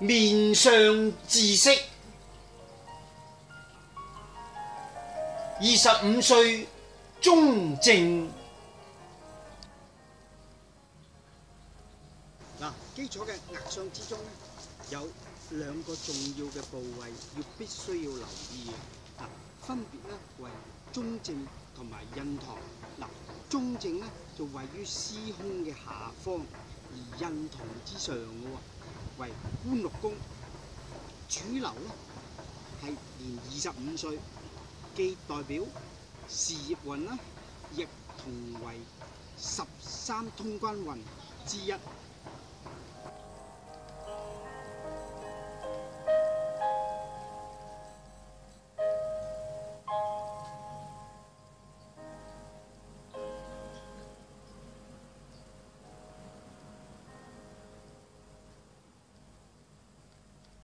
面上自識。25歲中正。嗱，基礎嘅額相之中咧，有兩個重要嘅部位必須要留意嘅。分別咧為中正同埋印堂。中正咧就位於司空嘅下方，而印堂之上嘅喎，為官祿宮。主流咧係年25歲，既代表事業運啦，亦同為13通關運之一。